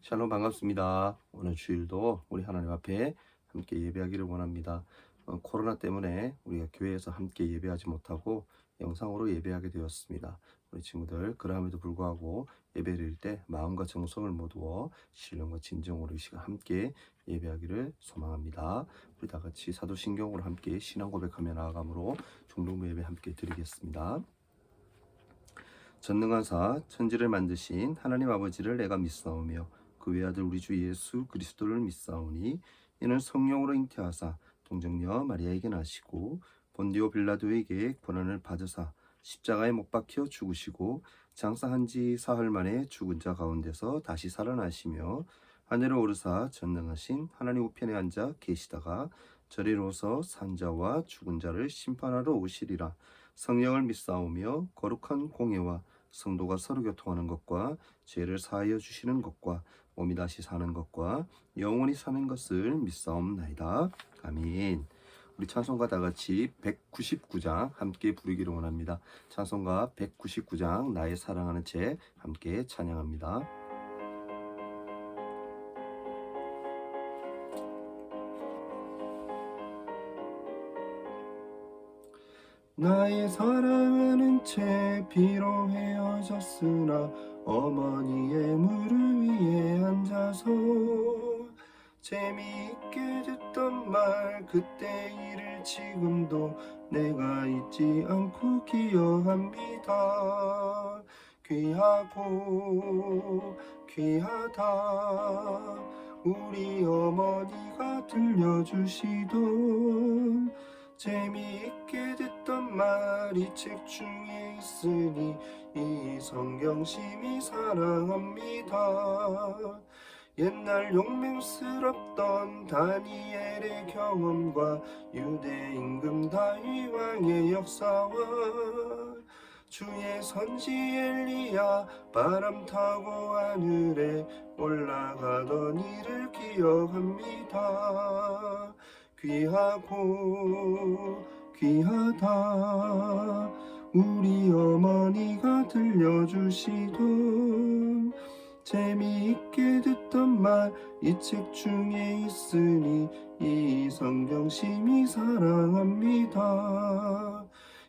샬롬 반갑습니다. 오늘 주일도 우리 하나님 앞에 함께 예배하기를 원합니다. 코로나 때문에 우리가 교회에서 함께 예배하지 못하고 영상으로 예배하게 되었습니다. 우리 친구들 그럼에도 불구하고 예배를 드릴 때 마음과 정성을 모두어 신령과 진정으로 이 시간 함께 예배하기를 소망합니다. 우리 다 같이 사도신경으로 함께 신앙 고백하며 나아감으로 중동부 예배 함께 드리겠습니다. 전능하사 천지를 만드신 하나님 아버지를 내가 믿사오며 그 외아들 우리 주 예수 그리스도를 믿사오니 이는 성령으로 잉태하사 동정녀 마리아에게 나시고 본디오 빌라도에게 고난을 받으사 십자가에 못 박혀 죽으시고 장사한 지 사흘 만에 죽은 자 가운데서 다시 살아나시며 하늘에 오르사 전능하신 하나님 우편에 앉아 계시다가 저리로서 산자와 죽은 자를 심판하러 오시리라. 성령을 믿사오며 거룩한 공예와 성도가 서로 교통하는 것과 죄를 사하여 주시는 것과 몸이 다시 사는 것과 영원히 사는 것을 믿사옵나이다. 아멘. 우리 찬송가 다 같이 199장 함께 부르기를 원합니다. 찬송가 199장 나의 사랑하는 채 함께 찬양합니다. 나의 사랑하는 채 비록 헤어졌으나 어머니의 무릎 위에 앉아서 재미있게 듣던 말 그때 일을 지금도 내가 잊지 않고 기억합니다. 귀하고 귀하다 우리 어머니가 들려주시던 재미있게 듣던 말이 책 중에 있으니 이 성경 심히 사랑합니다. 옛날 용맹스럽던 다니엘의 경험과 유대 임금 다윗 왕의 역사와 주의 선지 엘리야 바람 타고 하늘에 올라가던 일을 기억합니다. 귀하고 귀하다 우리 어머니가 들려주시던 재미있게 듣던 말 이 책 중에 있으니 이 성경 심히 사랑합니다.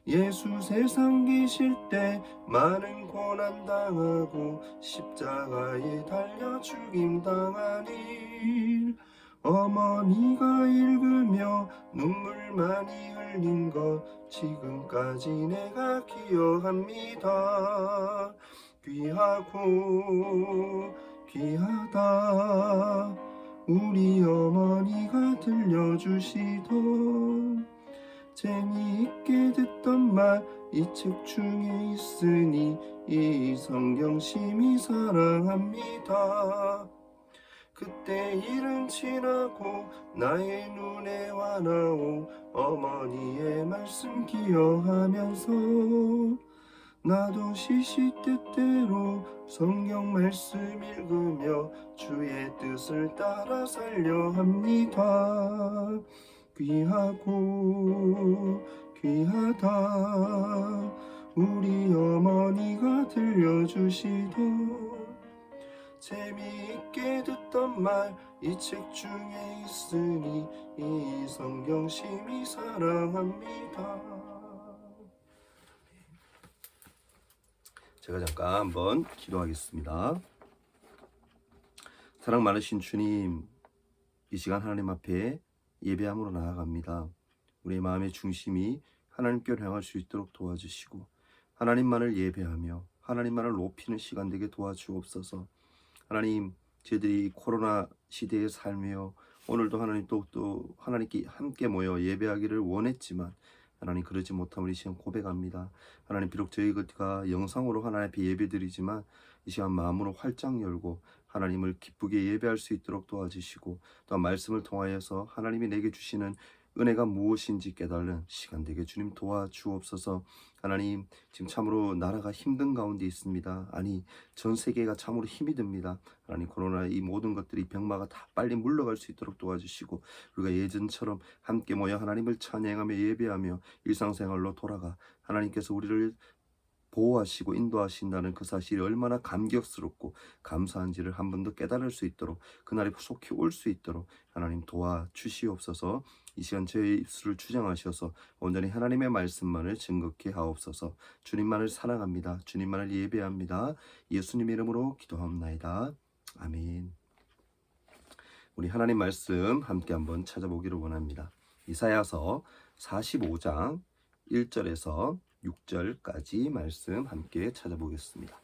예수 세상 계실 때 많은 고난 당하고 십자가에 달려 죽임 당한 일 어머니가 읽으며 눈물 많이 흘린 것 지금까지 내가 기억합니다. 귀하고 귀하다 우리 어머니가 들려주시던 재미있게 듣던 말 이 책 중에 있으니 이 성경 심히 사랑합니다. 그때 일은 지나고 나의 눈에 와나오 어머니의 말씀 기억하면서 나도 시시때때로 성경 말씀 읽으며 주의 뜻을 따라 살려 합니다. 귀하고 귀하다 우리 어머니가 들려주시던 재미있게 듣던 말 이 책 중에 있으니 이 성경 심히 사랑합니다. 제가 잠깐 한번 기도하겠습니다. 사랑 많으신 주님, 이 시간 하나님 앞에 예배함으로 나아갑니다. 우리의 마음의 중심이 하나님께로 향할 수 있도록 도와주시고 하나님만을 예배하며 하나님만을 높이는 시간 되게 도와주옵소서. 하나님, 저희들이 코로나 시대에 살며 오늘도 하나님 또 하나님께 함께 모여 예배하기를 원했지만 하나님 그러지 못함을 이 시간 고백합니다. 하나님 비록 저희가 영상으로 하나님 앞에 예배드리지만 이 시간 마음으로 활짝 열고 하나님을 기쁘게 예배할 수 있도록 도와주시고 또 말씀을 통하여서 하나님이 내게 주시는 은혜가 무엇인지 깨달는 시간 되게 주님 도와주옵소서. 하나님, 지금 참으로 나라가 힘든 가운데 있습니다. 아니, 전 세계가 참으로 힘이 듭니다. 하나님, 코로나 이 모든 것들이 병마가 다 빨리 물러갈 수 있도록 도와주시고 우리가 예전처럼 함께 모여 하나님을 찬양하며 예배하며 일상생활로 돌아가 하나님께서 우리를 보호하시고 인도하신다는 그 사실이 얼마나 감격스럽고 감사한지를 한 번 더 깨달을 수 있도록, 그날이 속히 올 수 있도록 하나님 도와주시옵소서. 이 시간 제 입술을 주장하셔서 온전히 하나님의 말씀만을 증거케 하옵소서. 주님만을 사랑합니다. 주님만을 예배합니다. 예수님의 이름으로 기도하옵나이다. 아멘. 우리 하나님 말씀 함께 한번 찾아보기를 원합니다. 이사야서 45장 1절에서 6절까지 말씀 함께 찾아보겠습니다.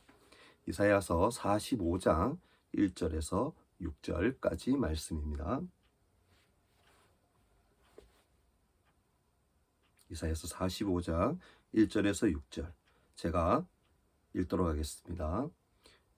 이사야서 45장 1절에서 6절까지 말씀입니다. 이사야서 45장 1절에서 6절 제가 읽도록 하겠습니다.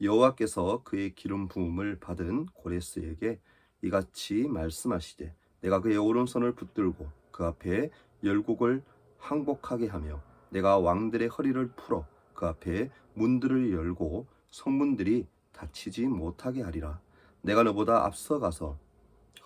여호와께서 그의 기름 부음을 받은 고레스에게 이같이 말씀하시되 내가 그의 오른손을 붙들고 그 앞에 열국을 항복하게 하며 내가 왕들의 허리를 풀어 그 앞에 문들을 열고 성문들이 닫히지 못하게 하리라. 내가 너보다 앞서가서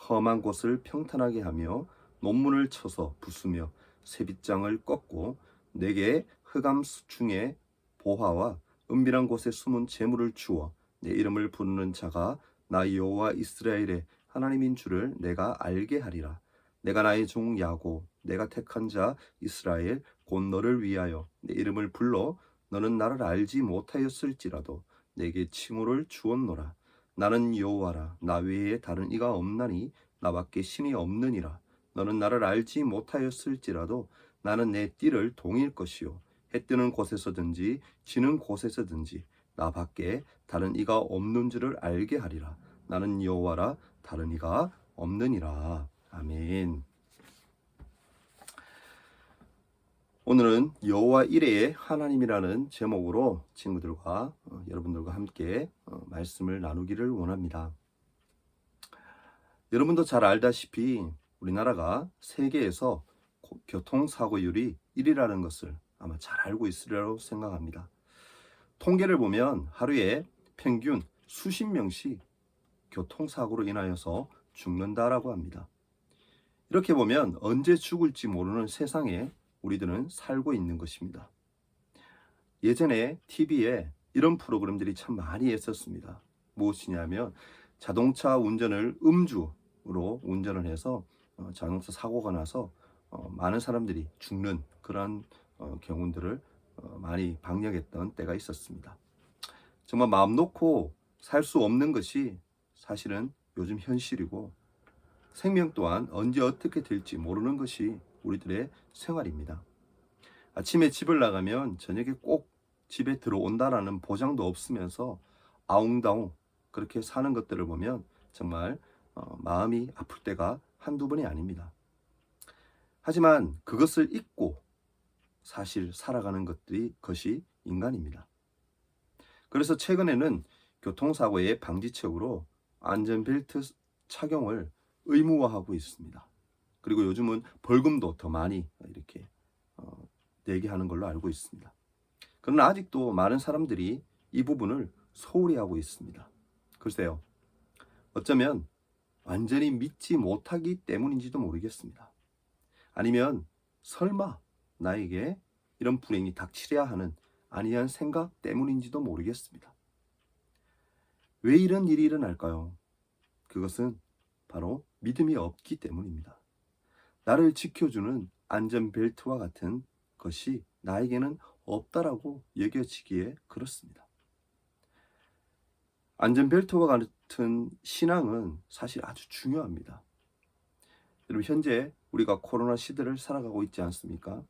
험한 곳을 평탄하게 하며 논문을 쳐서 부수며 쇠빗장을 꺾고 내게 흑암 중에 보화와 은밀한 곳에 숨은 재물을 주어 내 이름을 부르는 자가 나 여호와 이스라엘의 하나님인 줄을 내가 알게 하리라. 내가 나의 종 야곱 내가 택한 자 이스라엘 곧 너를 위하여 내 이름을 불러 너는 나를 알지 못하였을지라도 내게 칭호를 주었노라. 나는 여호와라. 나 외에 다른 이가 없나니 나밖에 신이 없느니라. 너는 나를 알지 못하였을지라도 나는 내 띠를 동일 것이요 해 뜨는 곳에서든지 지는 곳에서든지 나밖에 다른 이가 없는 줄을 알게 하리라. 나는 여호와라. 다른 이가 없느니라. 아멘. 오늘은 여호와 이레의 하나님이라는 제목으로 친구들과 여러분들과 함께 말씀을 나누기를 원합니다. 여러분도 잘 알다시피 우리나라가 세계에서 교통사고율이 1위라는 것을 아마 잘 알고 있으리라고 생각합니다. 통계를 보면 하루에 평균 수십 명씩 교통사고로 인하여서 죽는다라고 합니다. 이렇게 보면 언제 죽을지 모르는 세상에 우리들은 살고 있는 것입니다. 예전에 TV에 이런 프로그램들이 참 많이 했었습니다. 무엇이냐면 자동차 운전을 음주로 운전을 해서 자동차 사고가 나서 많은 사람들이 죽는 그런 경우들을 많이 방영했던 때가 있었습니다. 정말 마음 놓고 살 수 없는 것이 사실은 요즘 현실이고 생명 또한 언제 어떻게 될지 모르는 것이 우리들의 생활입니다. 아침에 집을 나가면 저녁에 꼭 집에 들어온다라는 보장도 없으면서 아웅다웅 그렇게 사는 것들을 보면 정말 마음이 아플 때가 한두 번이 아닙니다. 하지만 그것을 잊고 사실 살아가는 것이 인간입니다. 그래서 최근에는 교통사고의 방지책으로 안전벨트 착용을 의무화하고 있습니다. 그리고 요즘은 벌금도 더 많이 이렇게 내게 하는 걸로 알고 있습니다. 그러나 아직도 많은 사람들이 이 부분을 소홀히 하고 있습니다. 글쎄요, 어쩌면 완전히 믿지 못하기 때문인지도 모르겠습니다. 아니면 설마 나에게 이런 불행이 닥치려야 하는 아니한 생각 때문인지도 모르겠습니다. 왜 이런 일이 일어날까요? 그것은 바로 믿음이 없기 때문입니다. 나를 지켜주는 안전벨트와 같은 것이 나에게는 없다라고 여겨지기에 그렇습니다. 안전벨트와 같은 신앙은 사실 아주 중요합니다. 여러분, 현재 우리가 코로나 시대를 살아가고 있지 않습니까?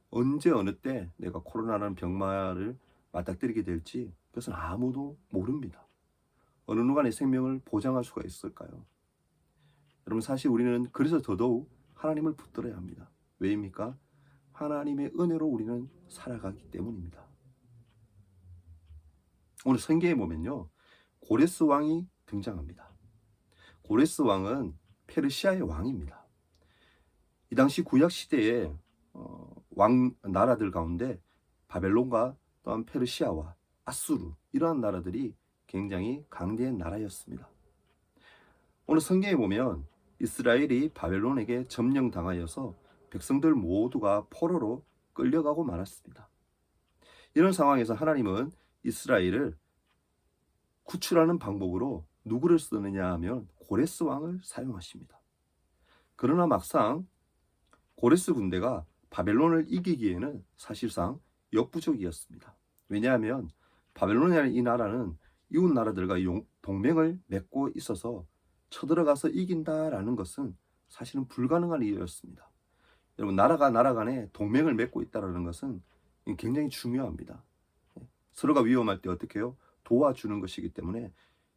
언제 어느 때 내가 코로나라는 병마를 맞닥뜨리게 될지 그것은 아무도 모릅니다. 어느 누가 내 생명을 보장할 수가 있을까요? 여러분, 사실 우리는 그래서 더더욱 하나님을 붙들어야 합니다. 왜입니까? 하나님의 은혜로 우리는 살아가기 때문입니다. 오늘 성경에 보면요, 고레스 왕이 등장합니다. 고레스 왕은 페르시아의 왕입니다. 이 당시 구약 시대에 왕 나라들 가운데 바벨론과 또한 페르시아와 아수르 이러한 나라들이 굉장히 강대한 나라였습니다. 오늘 성경에 보면 이스라엘이 바벨론에게 점령당하여서 백성들 모두가 포로로 끌려가고 말았습니다. 이런 상황에서 하나님은 이스라엘을 구출하는 방법으로 누구를 쓰느냐 하면 고레스 왕을 사용하십니다. 그러나 막상 고레스 군대가 바벨론을 이기기에는 사실상 역부족이었습니다. 왜냐하면 바벨론이라는 이 나라는 이웃 나라들과 동맹을 맺고 있어서 쳐들어가서 이긴다라는 것은 사실은 불가능한 일이었습니다. 여러분, 나라가 나라 간에 동맹을 맺고 있다는 것은 굉장히 중요합니다. 서로가 위험할 때 어떻게 해요? 도와주는 것이기 때문에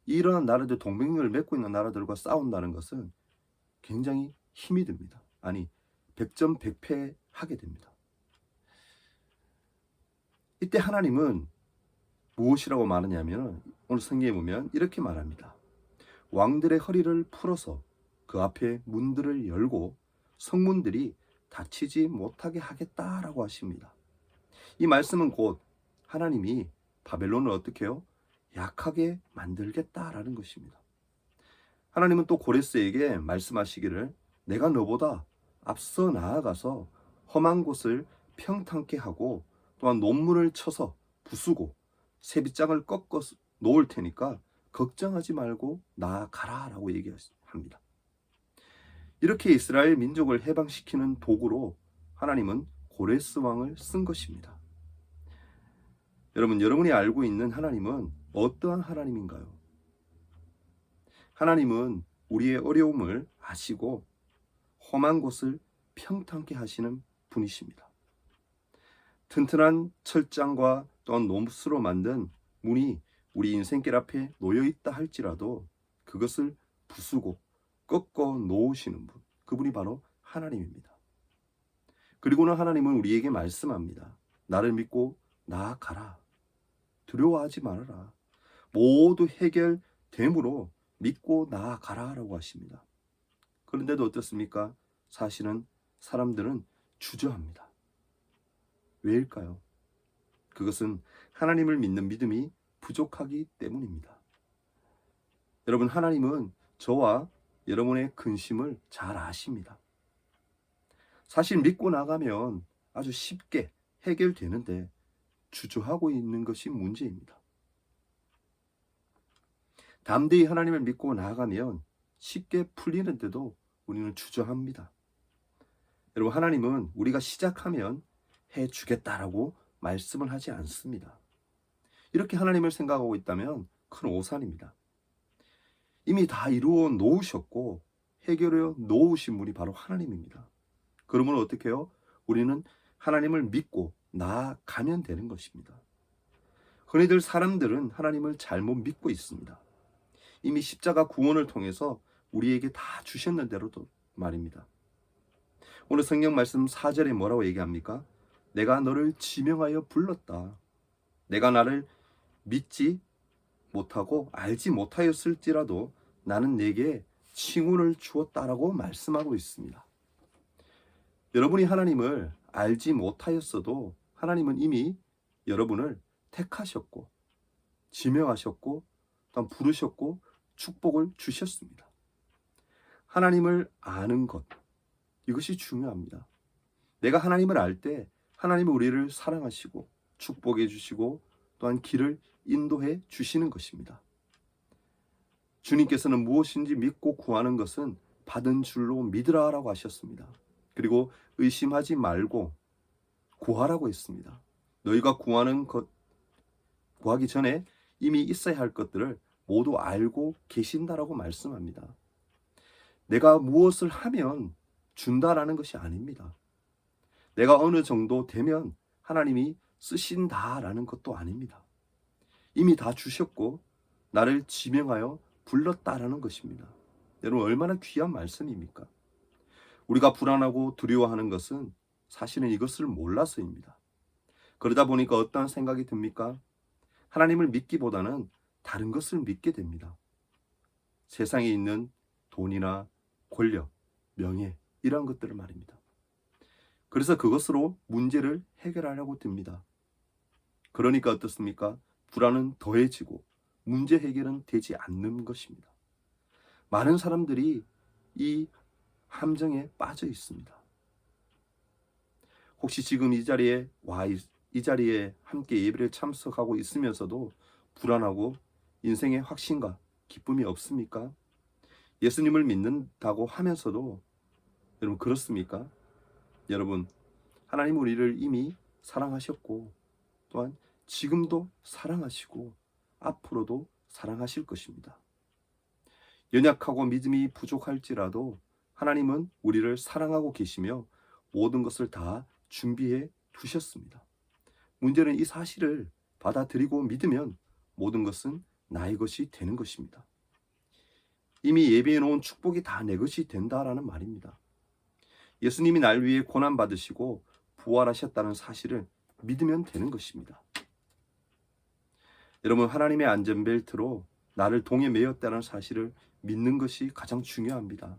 이러한 나라들, 동맹을 맺고 있는 나라들과 싸운다는 것은 굉장히 힘이 듭니다. 아니, 백전백패하게 됩니다. 이때 하나님은 무엇이라고 말하냐면 오늘 성경에 보면 이렇게 말합니다. 왕들의 허리를 풀어서 그 앞에 문들을 열고 성문들이 닫히지 못하게 하겠다라고 하십니다. 이 말씀은 곧 하나님이 바벨론을 어떻게 해요? 약하게 만들겠다라는 것입니다. 하나님은 또 고레스에게 말씀하시기를 내가 너보다 앞서 나아가서 험한 곳을 평탄케 하고 또한 논문을 쳐서 부수고 세빗장을 꺾어 놓을 테니까 걱정하지 말고 나아가라 라고 얘기합니다. 이렇게 이스라엘 민족을 해방시키는 도구로 하나님은 고레스 왕을 쓴 것입니다. 여러분, 여러분이 알고 있는 하나님은 어떠한 하나님인가요? 하나님은 우리의 어려움을 아시고 험한 곳을 평탄케 하시는 분이십니다. 튼튼한 철장과 또한 노무스로 만든 문이 우리 인생길 앞에 놓여 있다 할지라도 그것을 부수고 꺾어 놓으시는 분, 그분이 바로 하나님입니다. 그리고는 하나님은 우리에게 말씀합니다. 나를 믿고 나아가라. 두려워하지 말아라. 모두 해결됨으로 믿고 나아가라 라고 하십니다. 그런데도 어떻습니까? 사실은 사람들은 주저합니다. 왜일까요? 그것은 하나님을 믿는 믿음이 부족하기 때문입니다. 여러분, 하나님은 저와 여러분의 근심을 잘 아십니다. 사실 믿고 나가면 아주 쉽게 해결되는데 주저하고 있는 것이 문제입니다. 담대히 하나님을 믿고 나아가면 쉽게 풀리는데도 우리는 주저합니다. 여러분, 하나님은 우리가 시작하면 해주겠다라고 말씀을 하지 않습니다. 이렇게 하나님을 생각하고 있다면 큰 오산입니다. 이미 다 이루어 놓으셨고 해결해 놓으신 분이 바로 하나님입니다. 그러면 어떻게 해요? 우리는 하나님을 믿고 나아가면 되는 것입니다. 흔히들 사람들은 하나님을 잘못 믿고 있습니다. 이미 십자가 구원을 통해서 우리에게 다 주셨는 대로도 말입니다. 오늘 성경 말씀 4절에 뭐라고 얘기합니까? 내가 너를 지명하여 불렀다. 내가 나를 믿지 못하고 알지 못하였을지라도 나는 내게 칭훈을 주었다라고 말씀하고 있습니다. 여러분이 하나님을 알지 못하였어도 하나님은 이미 여러분을 택하셨고 지명하셨고 또 부르셨고 축복을 주셨습니다. 하나님을 아는 것, 이것이 중요합니다. 내가 하나님을 알 때 하나님은 우리를 사랑하시고 축복해 주시고 또한 길을 인도해 주시는 것입니다. 주님께서는 무엇인지 믿고 구하는 것은 받은 줄로 믿으라라고 하셨습니다. 그리고 의심하지 말고 구하라고 했습니다. 너희가 구하는 것, 구하기 전에 이미 있어야 할 것들을 모두 알고 계신다라고 말씀합니다. 내가 무엇을 하면 준다라는 것이 아닙니다. 내가 어느 정도 되면 하나님이 쓰신다라는 것도 아닙니다. 이미 다 주셨고 나를 지명하여 불렀다라는 것입니다. 여러분, 얼마나 귀한 말씀입니까? 우리가 불안하고 두려워하는 것은 사실은 이것을 몰라서입니다. 그러다 보니까 어떠한 생각이 듭니까? 하나님을 믿기보다는 다른 것을 믿게 됩니다. 세상에 있는 돈이나 권력, 명예, 이러한 것들을 말입니다. 그래서 그것으로 문제를 해결하려고 듭니다. 그러니까 어떻습니까? 불안은 더해지고 문제 해결은 되지 않는 것입니다. 많은 사람들이 이 함정에 빠져 있습니다. 혹시 지금 이 자리에 와 이 자리에 함께 예배를 참석하고 있으면서도 불안하고 인생의 확신과 기쁨이 없습니까? 예수님을 믿는다고 하면서도 여러분 그렇습니까? 여러분, 하나님 우리를 이미 사랑하셨고 또한 지금도 사랑하시고 앞으로도 사랑하실 것입니다. 연약하고 믿음이 부족할지라도 하나님은 우리를 사랑하고 계시며 모든 것을 다 준비해 두셨습니다. 문제는 이 사실을 받아들이고 믿으면 모든 것은 나의 것이 되는 것입니다. 이미 예비해 놓은 축복이 다 내 것이 된다라는 말입니다. 예수님이 날 위해 고난 받으시고 부활하셨다는 사실을 믿으면 되는 것입니다. 여러분, 하나님의 안전벨트로 나를 동에 매였다는 사실을 믿는 것이 가장 중요합니다.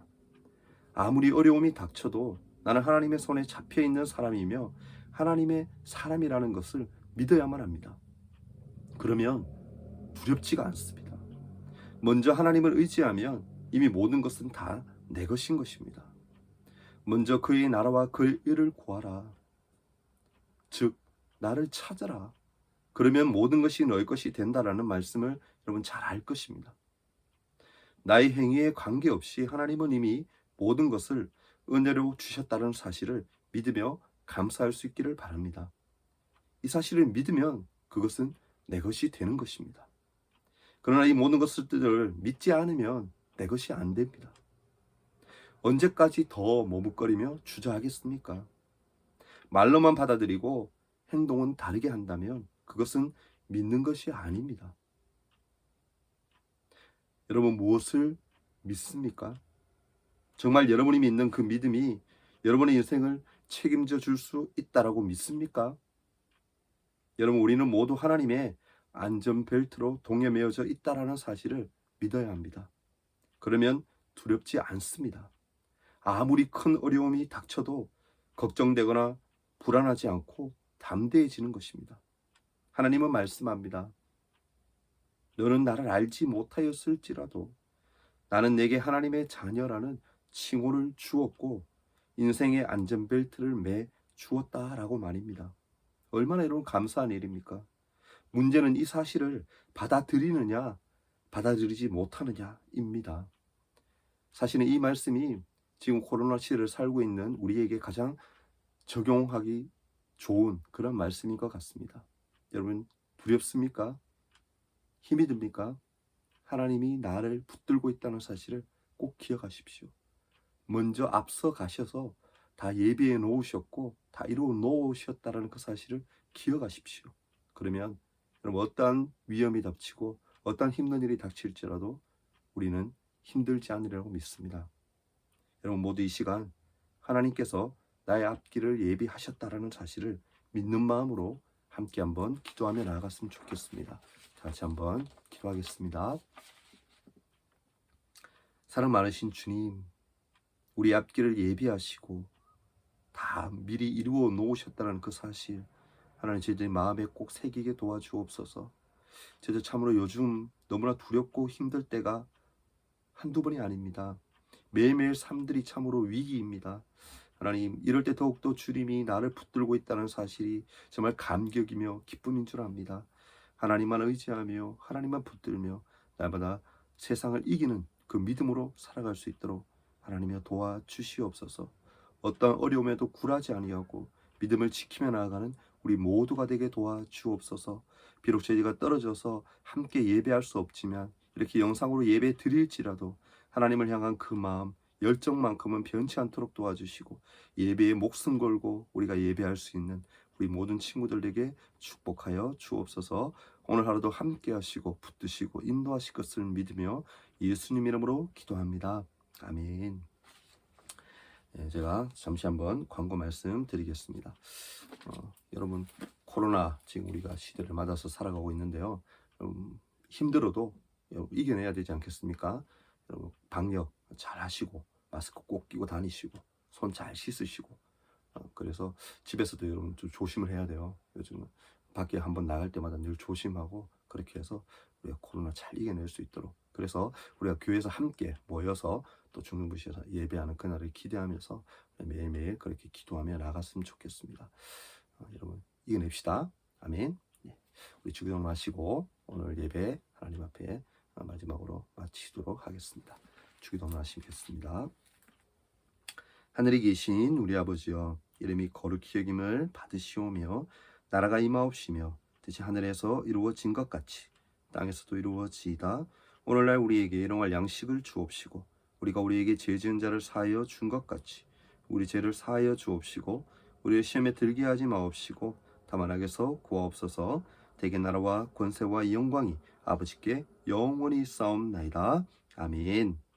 아무리 어려움이 닥쳐도 나는 하나님의 손에 잡혀 있는 사람이며 하나님의 사람이라는 것을 믿어야만 합니다. 그러면 두렵지가 않습니다. 먼저 하나님을 의지하면 이미 모든 것은 다 내 것인 것입니다. 먼저 그의 나라와 그의 의를 구하라. 즉 나를 찾아라. 그러면 모든 것이 너의 것이 된다라는 말씀을 여러분 잘 알 것입니다. 나의 행위에 관계없이 하나님은 이미 모든 것을 은혜로 주셨다는 사실을 믿으며 감사할 수 있기를 바랍니다. 이 사실을 믿으면 그것은 내 것이 되는 것입니다. 그러나 이 모든 것들을 믿지 않으면 내 것이 안 됩니다. 언제까지 더 머뭇거리며 주저하겠습니까? 말로만 받아들이고 행동은 다르게 한다면 그것은 믿는 것이 아닙니다. 여러분 무엇을 믿습니까? 정말 여러분이 믿는 그 믿음이 여러분의 인생을 책임져 줄 수 있다라고 믿습니까? 여러분 우리는 모두 하나님의 안전벨트로 동에 매어져 있다라는 사실을 믿어야 합니다. 그러면 두렵지 않습니다. 아무리 큰 어려움이 닥쳐도 걱정되거나 불안하지 않고 담대해지는 것입니다. 하나님은 말씀합니다. 너는 나를 알지 못하였을지라도 나는 내게 하나님의 자녀라는 칭호를 주었고 인생의 안전벨트를 매 주었다라고 말입니다. 얼마나 여러분 감사한 일입니까? 문제는 이 사실을 받아들이느냐 받아들이지 못하느냐입니다. 사실은 이 말씀이 지금 코로나 시대를 살고 있는 우리에게 가장 적용하기 좋은 그런 말씀인 것 같습니다. 여러분 두렵습니까? 힘이 듭니까? 하나님이 나를 붙들고 있다는 사실을 꼭 기억하십시오. 먼저 앞서 가셔서 다 예비해 놓으셨고 다 이루어 놓으셨다는 그 사실을 기억하십시오. 그러면 여러분 어떠한 위험이 닥치고 어떠한 힘든 일이 닥칠지라도 우리는 힘들지 않으리라고 믿습니다. 여러분 모두 이 시간 하나님께서 나의 앞길을 예비하셨다라는 사실을 믿는 마음으로 함께 한번 기도하며 나아갔으면 좋겠습니다. 같이 한번 기도하겠습니다. 사랑 많으신 주님, 우리 앞길을 예비하시고 다 미리 이루어 놓으셨다는 그 사실 하나님 저희들 마음에 꼭 새기게 도와주옵소서. 저희들 참으로 요즘 너무나 두렵고 힘들 때가 한두 번이 아닙니다. 매일매일 삶들이 참으로 위기입니다. 하나님 이럴 때 더욱더 주님이 나를 붙들고 있다는 사실이 정말 감격이며 기쁨인 줄 압니다. 하나님만 의지하며 하나님만 붙들며 날마다 세상을 이기는 그 믿음으로 살아갈 수 있도록 하나님이여 도와주시옵소서. 어떤 어려움에도 굴하지 아니하고 믿음을 지키며 나아가는 우리 모두가 되게 도와주옵소서. 비록 저희가 떨어져서 함께 예배할 수 없지만 이렇게 영상으로 예배 드릴지라도 하나님을 향한 그 마음 열정만큼은 변치 않도록 도와주시고 예배에 목숨 걸고 우리가 예배할 수 있는 우리 모든 친구들에게 축복하여 주옵소서. 오늘 하루도 함께 하시고 붙드시고 인도하실 것을 믿으며 예수님 이름으로 기도합니다. 아멘. 네, 제가 잠시 한번 광고 말씀 드리겠습니다. 여러분 코로나 지금 우리가 시대를 맞아서 살아가고 있는데요. 힘들어도 이겨내야 되지 않겠습니까? 여러분 방역 잘 하시고 마스크 꼭 끼고 다니시고 손 잘 씻으시고 그래서 집에서도 여러분 좀 조심을 해야 돼요. 요즘은 밖에 한번 나갈 때마다 늘 조심하고 그렇게 해서 우리가 코로나 잘 이겨낼 수 있도록 그래서 우리가 교회에서 함께 모여서 또 중등부시에서 예배하는 그날을 기대하면서 매일매일 그렇게 기도하며 나갔으면 좋겠습니다. 여러분 이겨냅시다. 아멘. 예. 우리 주기도문 마시고 오늘 예배 하나님 앞에 마지막으로 마치도록 하겠습니다. 주기도문 하시겠습니다. 하늘에 계신 우리 아버지여, 이름이 거룩히 여김을 받으시오며 나라가 임하옵시며 뜻이 하늘에서 이루어진 것 같이 땅에서도 이루어지이다. 오늘날 우리에게 일용할 양식을 주옵시고 우리가 우리에게 죄 지은 자를 사하여 준 것 같이 우리 죄를 사하여 주옵시고 우리의 시험에 들게 하지 마옵시고 다만 악에서 구하옵소서. 대개 나라와 권세와 영광이 아버지께 영원히 싸움나이다. 아멘.